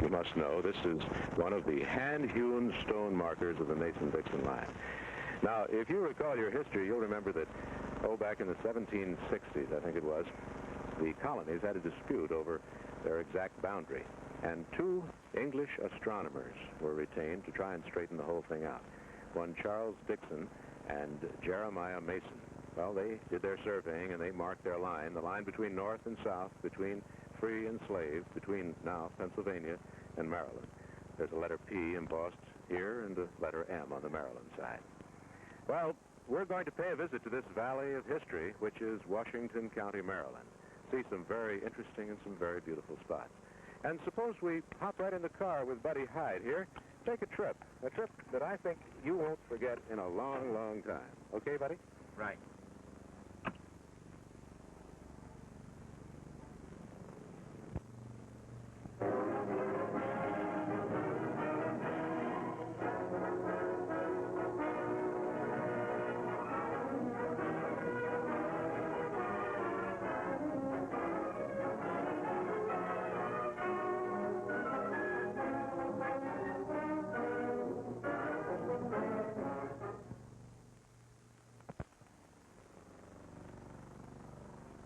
you must know, this is one of the hand-hewn stone markers of the Mason-Dixon line. Now, if you recall your history, you'll remember that, back in the 1760s, I think it was, the colonies had a dispute over their exact boundary. And two English astronomers were retained to try and straighten the whole thing out. One Charles Dixon and Jeremiah Mason. Well, they did their surveying and they marked their line, the line between north and south, between free and slave, between now Pennsylvania and Maryland. There's a letter P embossed here and a letter M on the Maryland side. Well, we're going to pay a visit to this valley of history, which is Washington County, Maryland. See some very interesting and some very beautiful spots. And suppose we hop right in the car with Buddy Hyde here, take a trip that I think you won't forget in a long, long time. Okay, Buddy? Right.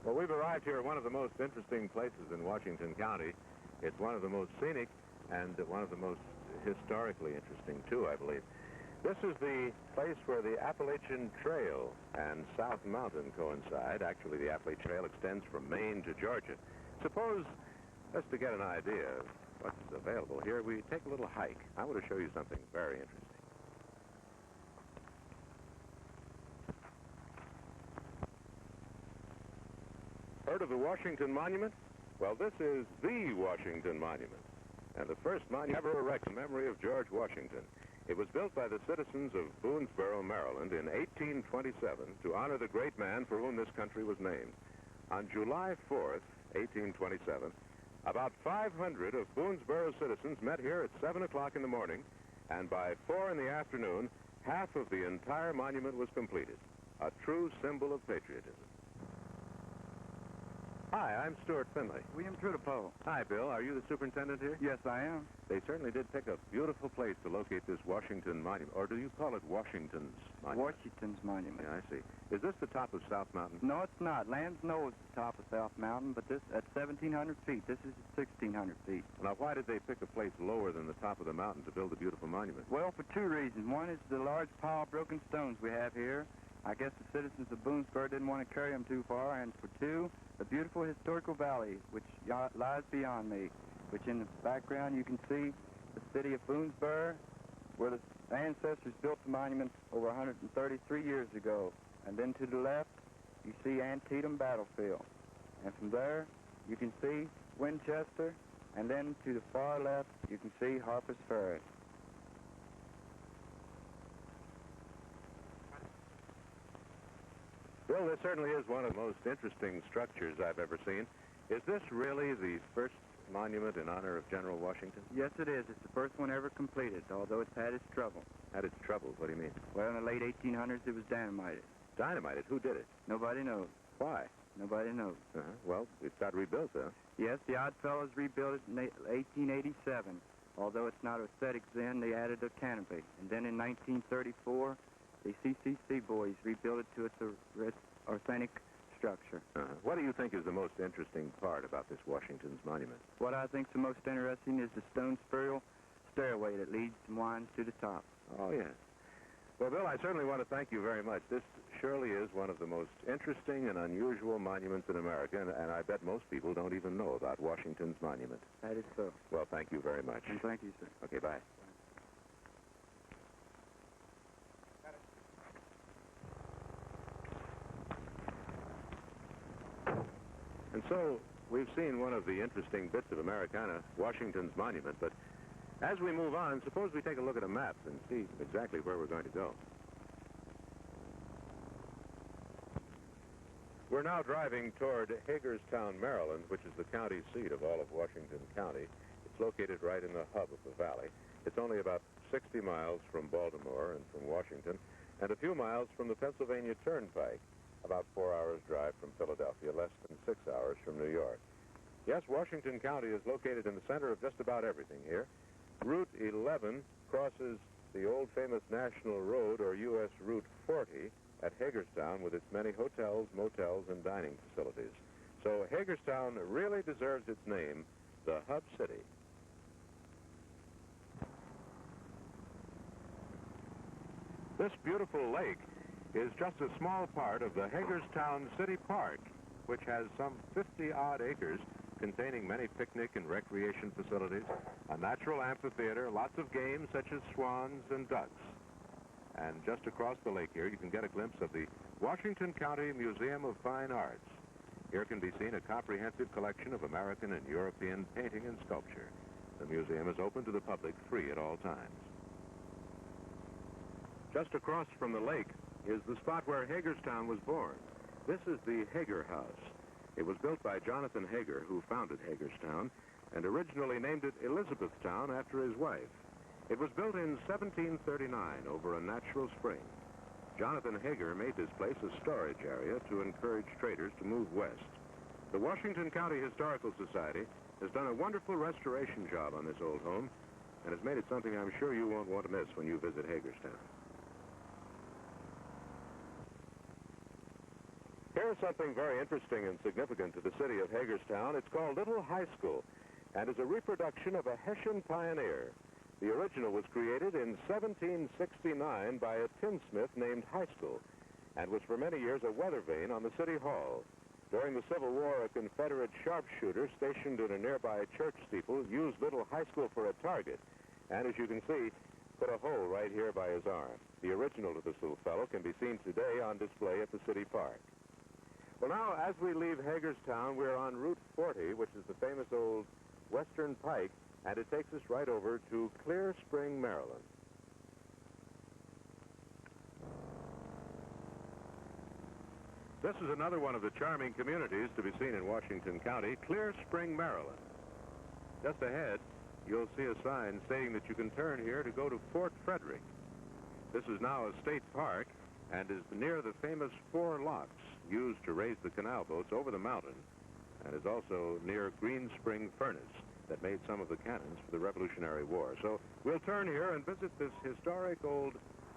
Well, we've arrived here at one of the most interesting places in Washington County. It's one of the most scenic and one of the most historically interesting, too, I believe. This is the place where the Appalachian Trail and South Mountain coincide. Actually, the Appalachian Trail extends from Maine to Georgia. Suppose, just to get an idea of what's available here, we take a little hike. I want to show you something very interesting. Heard of the Washington Monument? Well, this is the Washington Monument, and the first monument ever erected in memory of George Washington. It was built by the citizens of Boonesboro, Maryland in 1827 to honor the great man for whom this country was named. On July 4th, 1827, about 500 of Boonesboro's citizens met here at 7 o'clock in the morning, and by 4 in the afternoon, half of the entire monument was completed, a true symbol of patriotism. Hi, I'm Stuart Finley. William Trudeau. Hi, Bill. Are you the superintendent here? Yes, I am. They certainly did pick a beautiful place to locate this Washington Monument. Or do you call it Washington's Monument? Washington's Monument. Yeah, I see. Is this the top of South Mountain? No, it's not. Lamb's Knoll is the top of South Mountain, but this at 1,700 feet. This is at 1,600 feet. Now, why did they pick a place lower than the top of the mountain to build a beautiful monument? Well, for two reasons. One is the large pile of broken stones we have here. I guess the citizens of Boonesboro didn't want to carry them too far. And for two, the beautiful historical valley, which lies beyond me, which in the background you can see the city of Boonesboro, where the ancestors built the monument over 133 years ago. And then to the left, you see Antietam Battlefield. And from there, you can see Winchester. And then to the far left, you can see Harper's Ferry. Bill, this certainly is one of the most interesting structures I've ever seen. Is this really the first monument in honor of General Washington? Yes, it is. It's the first one ever completed, although it's had its trouble. Had its troubles? What do you mean? Well, in the late 1800s, it was dynamited. Dynamited? Who did it? Nobody knows. Why? Nobody knows. Well, it's got rebuilt, huh? Yes, the Oddfellows rebuilt it in 1887. Although it's not aesthetics then, they added a canopy. And then in 1934, the CCC boys rebuilt it to its authentic structure. What do you think is the most interesting part about this Washington's Monument? What I think is the most interesting is the stone spiral stairway that leads and winds to the top. Oh, yes. Well, Bill, I certainly want to thank you very much. This surely is one of the most interesting and unusual monuments in America, and I bet most people don't even know about Washington's Monument. That is so. Well, thank you very much. And thank you, sir. Okay, bye. And so, we've seen one of the interesting bits of Americana, Washington's Monument, but as we move on, suppose we take a look at a map and see exactly where we're going to go. We're now driving toward Hagerstown, Maryland, which is the county seat of all of Washington County. It's located right in the hub of the valley. It's only about 60 miles from Baltimore and from Washington, and a few miles from the Pennsylvania Turnpike. About 4 hours drive from Philadelphia, less than 6 hours from New York. Yes, Washington County is located in the center of just about everything here. Route 11 crosses the old famous National Road, or U.S. Route 40, at Hagerstown with its many hotels, motels, and dining facilities. So Hagerstown really deserves its name, the Hub City. This beautiful lake is just a small part of the Hagerstown City Park, which has some 50-odd acres containing many picnic and recreation facilities, a natural amphitheater, lots of games such as swans and ducks. And just across the lake here, you can get a glimpse of the Washington County Museum of Fine Arts. Here can be seen a comprehensive collection of American and European painting and sculpture. The museum is open to the public free at all times. Just across from the lake is the spot where Hagerstown was born. This is the Hager House. It was built by Jonathan Hager, who founded Hagerstown, and originally named it Elizabethtown after his wife. It was built in 1739 over a natural spring. Jonathan Hager made this place a storage area to encourage traders to move west. The Washington County Historical Society has done a wonderful restoration job on this old home and has made it something I'm sure you won't want to miss when you visit Hagerstown. Here's something very interesting and significant to the city of Hagerstown. It's called Little High School and is a reproduction of a Hessian pioneer. The original was created in 1769 by a tinsmith named High School and was for many years a weather vane on the city hall. During the Civil War, a Confederate sharpshooter stationed in a nearby church steeple used Little High School for a target, and as you can see, put a hole right here by his arm. The original of this little fellow can be seen today on display at the city park. Well, now, as we leave Hagerstown, we're on Route 40, which is the famous old Western Pike, and it takes us right over to Clear Spring, Maryland. This is another one of the charming communities to be seen in Washington County, Clear Spring, Maryland. Just ahead, you'll see a sign stating that you can turn here to go to Fort Frederick. This is now a state park and is near the famous 4 locks used to raise the canal boats over the mountain, and is also near Green Spring Furnace that made some of the cannons for the Revolutionary War. So we'll turn here and visit this historic old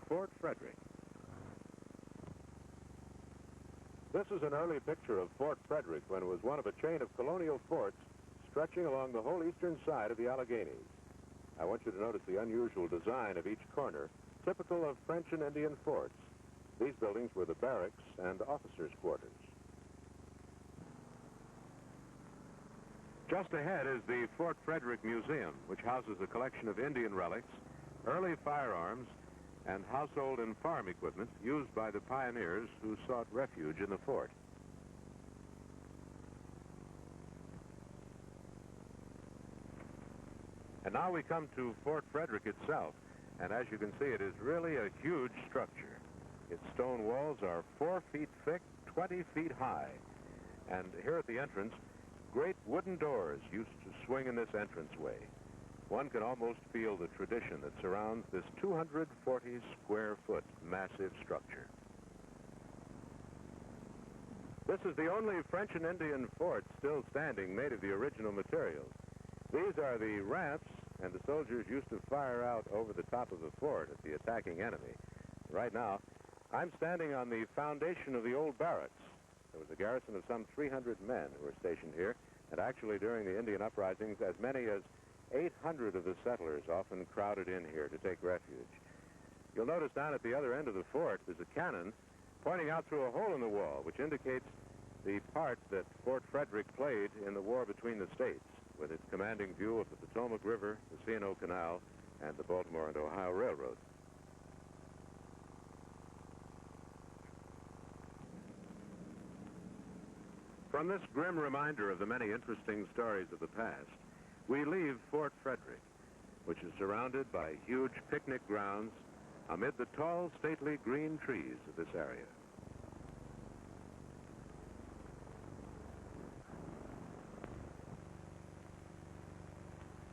Fort Frederick. This is an early picture of Fort Frederick when it was one of a chain of colonial forts stretching along the whole eastern side of the Alleghenies. I want you to notice the unusual design of each corner, typical of French and Indian forts. These buildings were the barracks and officers' quarters. Just ahead is the Fort Frederick Museum, which houses a collection of Indian relics, early firearms, and household and farm equipment used by the pioneers who sought refuge in the fort. And now we come to Fort Frederick itself, and as you can see, it is really a huge structure. Its stone walls are 4 feet thick, 20 feet high, and here at the entrance, great wooden doors used to swing in this entranceway. One can almost feel the tradition that surrounds this 240-square-foot massive structure. This is the only French and Indian fort still standing made of the original materials. These are the ramps, and the soldiers used to fire out over the top of the fort at the attacking enemy. Right now, I'm standing on the foundation of the old barracks. There was a garrison of some 300 men who were stationed here, and actually during the Indian uprisings, as many as 800 of the settlers often crowded in here to take refuge. You'll notice down at the other end of the fort there's a cannon pointing out through a hole in the wall, which indicates the part that Fort Frederick played in the war between the states, with its commanding view of the Potomac River, the C&O Canal, and the Baltimore and Ohio Railroad. From this grim reminder of the many interesting stories of the past, we leave Fort Frederick, which is surrounded by huge picnic grounds amid the tall, stately green trees of this area.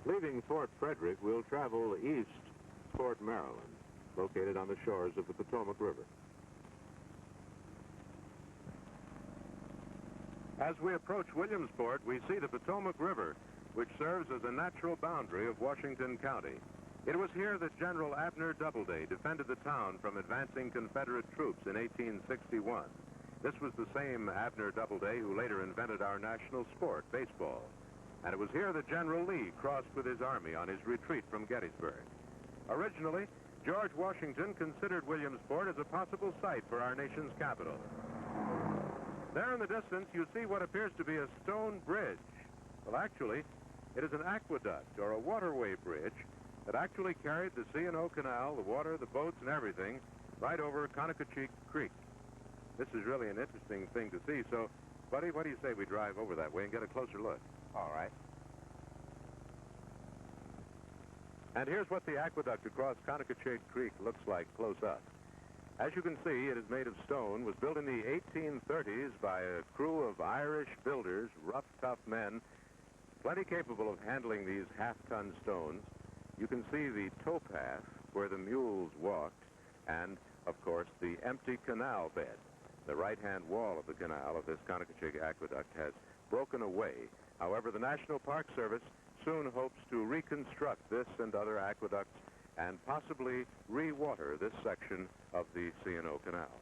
Leaving Fort Frederick, we'll travel east to Fort Maryland, located on the shores of the Potomac River. As we approach Williamsport, we see the Potomac River, which serves as a natural boundary of Washington County. It was here that General Abner Doubleday defended the town from advancing Confederate troops in 1861. This was the same Abner Doubleday who later invented our national sport, baseball. And it was here that General Lee crossed with his army on his retreat from Gettysburg. Originally, George Washington considered Williamsport as a possible site for our nation's capital. There in the distance, you see what appears to be a stone bridge. Well, actually, it is an aqueduct, or a waterway bridge, that actually carried the C&O Canal, the water, the boats, and everything, right over Conococheque Creek. This is really an interesting thing to see, so, Buddy, what do you say we drive over that way and get a closer look? All right. And here's what the aqueduct across Conococheque Creek looks like close up. As you can see, it is made of stone, was built in the 1830s by a crew of Irish builders, rough, tough men, plenty capable of handling these half-ton stones. You can see the towpath where the mules walked, and, of course, the empty canal bed. The right-hand wall of the canal of this Conococheque aqueduct has broken away. However, the National Park Service soon hopes to reconstruct this and other aqueducts and possibly re-water this section of the C&O Canal.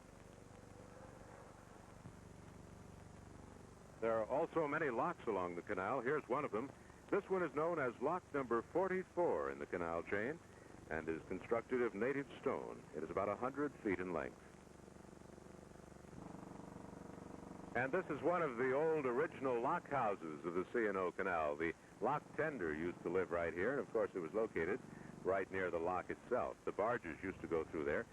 There are also many locks along the canal. Here's one of them. This one is known as lock number 44 in the canal chain and is constructed of native stone. It is about 100 feet in length. And this is one of the old original lock houses of the C&O Canal. The lock tender used to live right here, and of course it was located right near the lock itself. The barges used to go through there.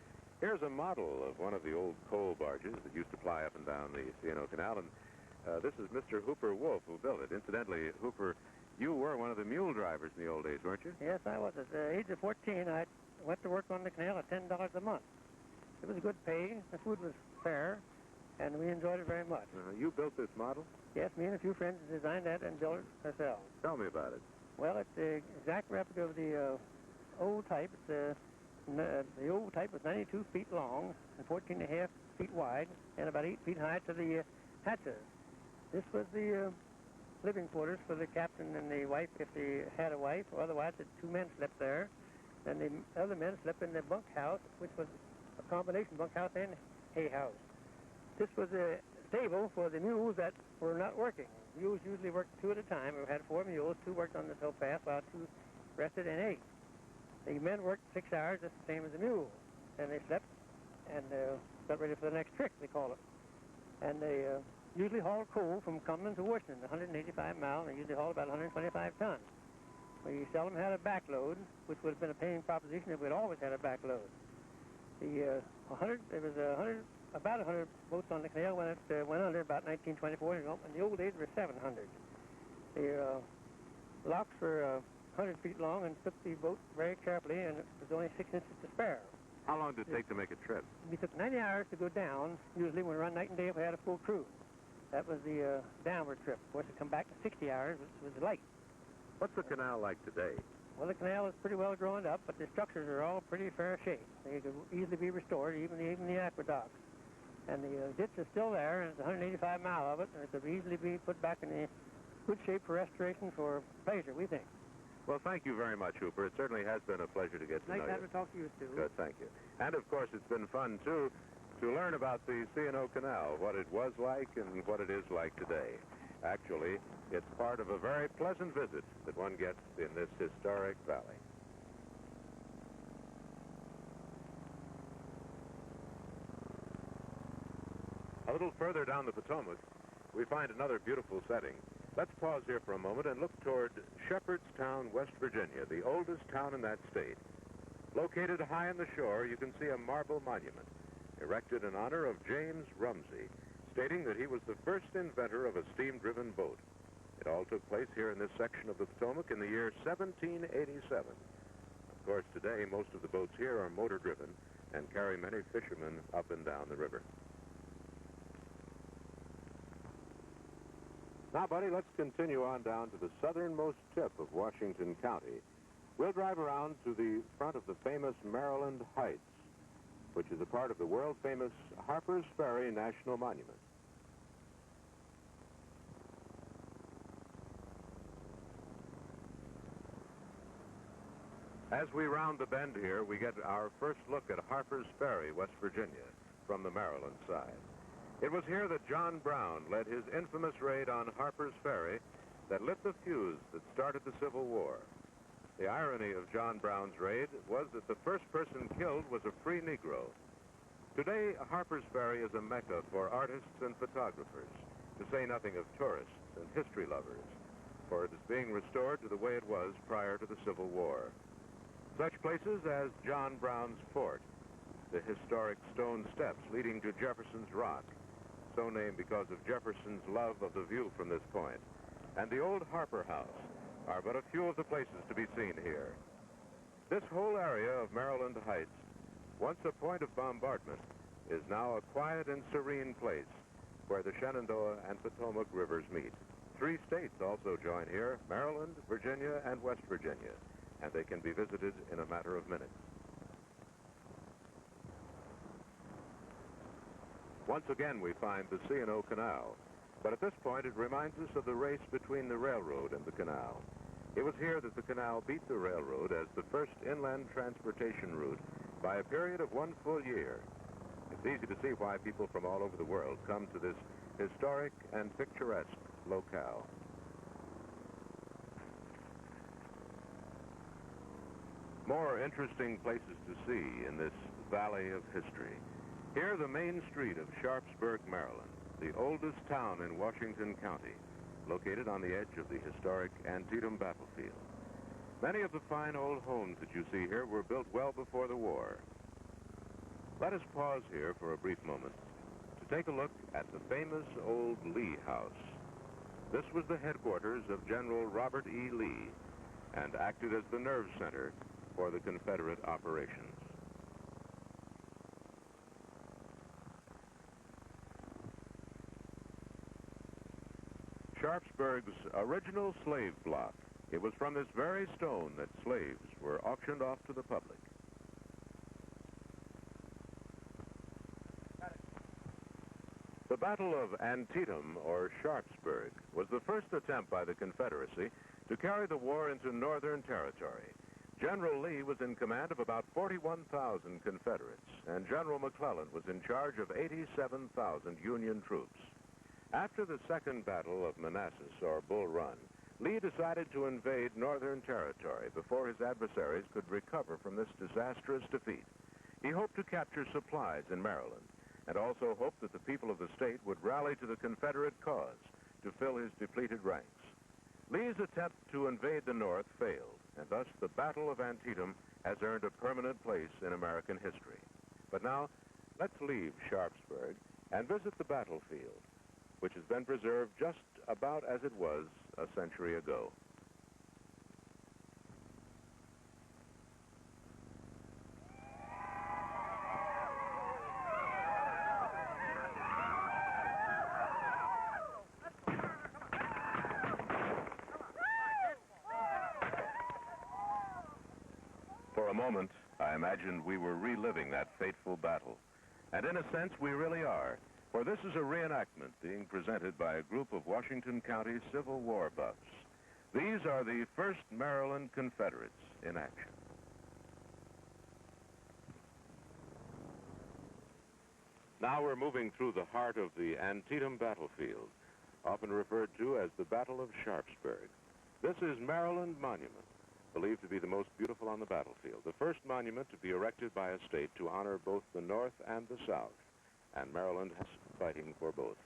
Here's a model of one of the old coal barges that used to ply up and down the C&O Canal, and this is Mr. Hooper Wolf who built it. Incidentally, Hooper, you were one of the mule drivers in the old days, weren't you? Yes, I was. At the age of 14, I went to work on the canal at $10 a month. It was good pay, the food was fair, and we enjoyed it very much. You built this model? Yes, me and a few friends designed that and built it ourselves. Tell me about it. Well, it's the exact replica of the old type. It's the old type was 92 feet long and 14 and a half feet wide and about 8 feet high to the hatches. This was the living quarters for the captain and the wife if they had a wife, or otherwise the two men slept there. Then the other men slept in the bunkhouse, which was a combination bunkhouse and hay house. This was a stable for the mules that were not working. Mules usually worked two at a time. We had 4 mules, 2 worked on the towpath while 2 rested and ate. The men worked 6 hours, just the same as the mules. Then they slept and got ready for the next trick, they call it. And they usually hauled coal from Cumberland to Washington, 185 miles, and they usually hauled about 125 tons. We seldom had a backload, which would have been a paying proposition if we'd always had a backload. There was about 100 boats on the canal when it went under about 1924. In the old days, there were 700. The locks were 100 feet long and took the boat very carefully, and it was only 6 inches to spare. How long did it take to make a trip? We took 90 hours to go down. Usually when we run night and day if we had a full crew. That was the downward trip. Of course, to come back in 60 hours, which was light. What's the canal like today? Well, the canal is pretty well grown up, but the structures are all pretty fair shape. They could easily be restored, even the aqueducts. And the ditch is still there, and it's 185 miles of it, and it could easily be put back in the good shape for restoration for pleasure, we think. Well, thank you very much, Hooper. It certainly has been a pleasure to get to know you. Nice to talk to you, Stu. Good, thank you. And, of course, it's been fun, too, to learn about the C&O Canal, what it was like and what it is like today. Actually, it's part of a very pleasant visit that one gets in this historic valley. A little further down the Potomac, we find another beautiful setting. Let's pause here for a moment and look toward Shepherdstown, West Virginia, the oldest town in that state. Located high on the shore, you can see a marble monument erected in honor of James Rumsey, stating that he was the first inventor of a steam-driven boat. It all took place here in this section of the Potomac in the year 1787. Of course, today, most of the boats here are motor-driven and carry many fishermen up and down the river. Now, buddy, let's continue on down to the southernmost tip of Washington County. We'll drive around to the front of the famous Maryland Heights, which is a part of the world-famous Harper's Ferry National Monument. As we round the bend here, we get our first look at Harper's Ferry, West Virginia, from the Maryland side. It was here that John Brown led his infamous raid on Harper's Ferry that lit the fuse that started the Civil War. The irony of John Brown's raid was that the first person killed was a free Negro. Today, Harper's Ferry is a mecca for artists and photographers, to say nothing of tourists and history lovers, for it is being restored to the way it was prior to the Civil War. Such places as John Brown's Fort, the historic stone steps leading to Jefferson's Rock, so named because of Jefferson's love of the view from this point, and the old Harper House are but a few of the places to be seen here. This whole area of Maryland Heights, once a point of bombardment, is now a quiet and serene place where the Shenandoah and Potomac rivers meet. 3 states also join here, Maryland, Virginia, and West Virginia, and they can be visited in a matter of minutes. Once again, we find the C&O Canal, but at this point it reminds us of the race between the railroad and the canal. It was here that the canal beat the railroad as the first inland transportation route by a period of 1 full year. It's easy to see why people from all over the world come to this historic and picturesque locale. More interesting places to see in this valley of history. Here, the main street of Sharpsburg, Maryland, the oldest town in Washington County, located on the edge of the historic Antietam battlefield. Many of the fine old homes that you see here were built well before the war. Let us pause here for a brief moment to take a look at the famous old Lee House. This was the headquarters of General Robert E. Lee and acted as the nerve center for the Confederate operations. Sharpsburg's original slave block. It was from this very stone that slaves were auctioned off to the public. The Battle of Antietam, or Sharpsburg, was the first attempt by the Confederacy to carry the war into Northern Territory. General Lee was in command of about 41,000 Confederates, and General McClellan was in charge of 87,000 Union troops. After the Second Battle of Manassas, or Bull Run, Lee decided to invade Northern Territory before his adversaries could recover from this disastrous defeat. He hoped to capture supplies in Maryland, and also hoped that the people of the state would rally to the Confederate cause to fill his depleted ranks. Lee's attempt to invade the North failed, and thus the Battle of Antietam has earned a permanent place in American history. But now, let's leave Sharpsburg and visit the battlefield, which has been preserved just about as it was a century ago. For a moment, I imagined we were reliving that fateful battle. And in a sense, we really are. For this is a reenactment being presented by a group of Washington County Civil War buffs. These are the 1st Maryland Confederates in action. Now we're moving through the heart of the Antietam battlefield, often referred to as the Battle of Sharpsburg. This is Maryland Monument, believed to be the most beautiful on the battlefield, the first monument to be erected by a state to honor both the North and the South, and Maryland has fighting for both.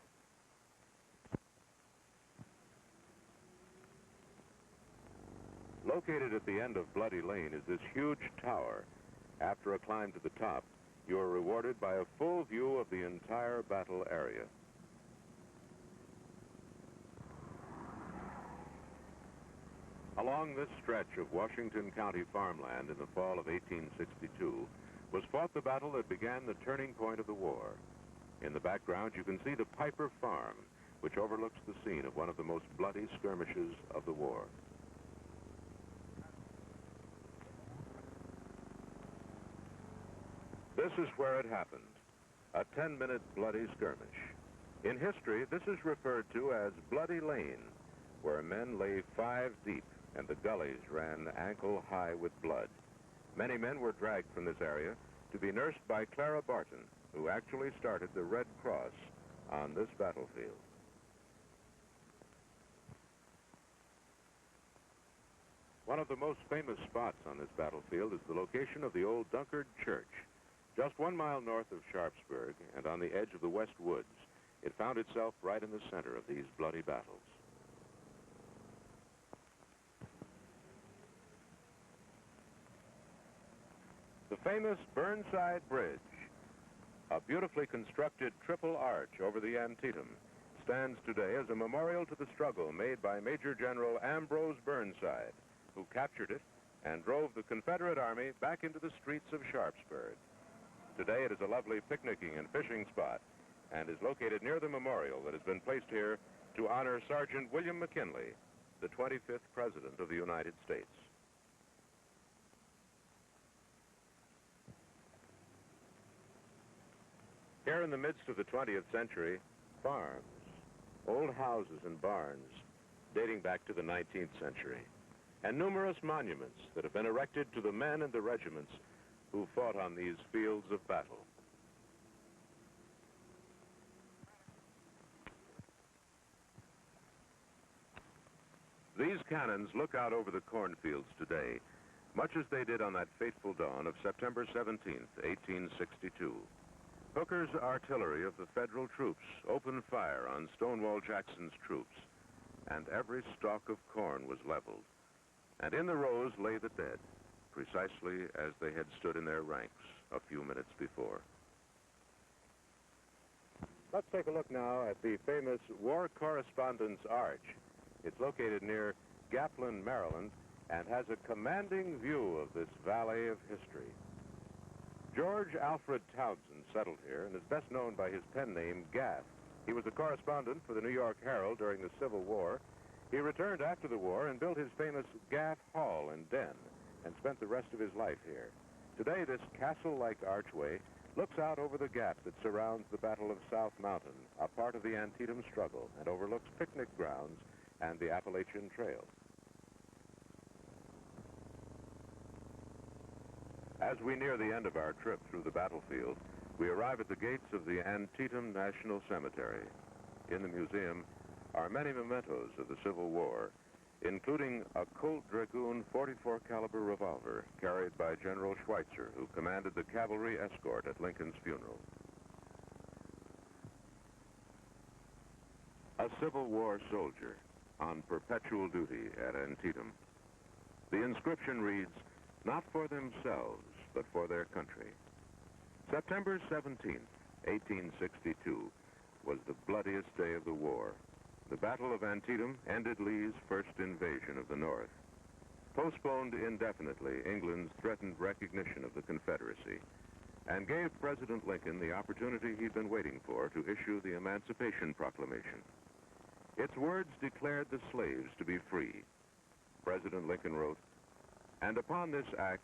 Located at the end of Bloody Lane is this huge tower. After a climb to the top, you are rewarded by a full view of the entire battle area. Along this stretch of Washington County farmland in the fall of 1862 was fought the battle that began the turning point of the war. In the background, you can see the Piper Farm, which overlooks the scene of one of the most bloody skirmishes of the war. This is where it happened, a 10-minute bloody skirmish. In history, this is referred to as Bloody Lane, where men lay 5 deep and the gullies ran ankle-high with blood. Many men were dragged from this area to be nursed by Clara Barton, who actually started the Red Cross on this battlefield. One of the most famous spots on this battlefield is the location of the old Dunkard Church. Just 1 mile north of Sharpsburg and on the edge of the West Woods, it found itself right in the center of these bloody battles. The famous Burnside Bridge, a beautifully constructed triple arch over the Antietam, stands today as a memorial to the struggle made by Major General Ambrose Burnside, who captured it and drove the Confederate Army back into the streets of Sharpsburg. Today it is a lovely picnicking and fishing spot and is located near the memorial that has been placed here to honor Sergeant William McKinley, the 25th President of the United States. Here in the midst of the 20th century, farms, old houses and barns dating back to the 19th century, and numerous monuments that have been erected to the men and the regiments who fought on these fields of battle. These cannons look out over the cornfields today, much as they did on that fateful dawn of September 17th, 1862. Hooker's artillery of the Federal troops opened fire on Stonewall Jackson's troops, and every stalk of corn was leveled. And in the rows lay the dead, precisely as they had stood in their ranks a few minutes before. Let's take a look now at the famous War Correspondents' Arch. It's located near Gaplin, Maryland, and has a commanding view of this valley of history. George Alfred Townsend settled here and is best known by his pen name, Gaff. He was a correspondent for the New York Herald during the Civil War. He returned after the war and built his famous Gaff Hall and Den and spent the rest of his life here. Today, this castle-like archway looks out over the gap that surrounds the Battle of South Mountain, a part of the Antietam struggle, and overlooks picnic grounds and the Appalachian Trail. As we near the end of our trip through the battlefield, we arrive at the gates of the Antietam National Cemetery. In the museum are many mementos of the Civil War, including a Colt Dragoon .44 caliber revolver carried by General Schweitzer, who commanded the cavalry escort at Lincoln's funeral. A Civil War soldier on perpetual duty at Antietam. The inscription reads, "Not for themselves, but for their country." September 17th, 1862, was the bloodiest day of the war. The Battle of Antietam ended Lee's first invasion of the North. Postponed indefinitely England's threatened recognition of the Confederacy, and gave President Lincoln the opportunity he'd been waiting for to issue the Emancipation Proclamation. Its words declared the slaves to be free. President Lincoln wrote, "And upon this act,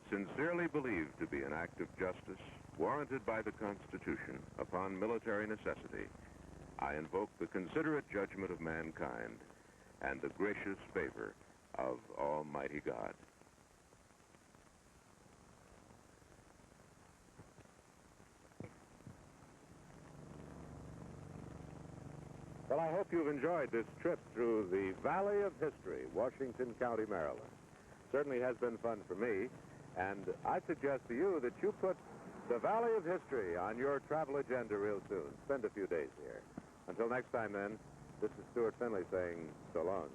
sincerely believed to be an act of justice, warranted by the Constitution, upon military necessity, I invoke the considerate judgment of mankind and the gracious favor of Almighty God." Well, I hope you've enjoyed this trip through the Valley of History, Washington County, Maryland. Certainly has been fun for me, and I suggest to you that you put the Valley of History on your travel agenda real soon. Spend a few days here. Until next time, then, this is Stuart Finley saying so long.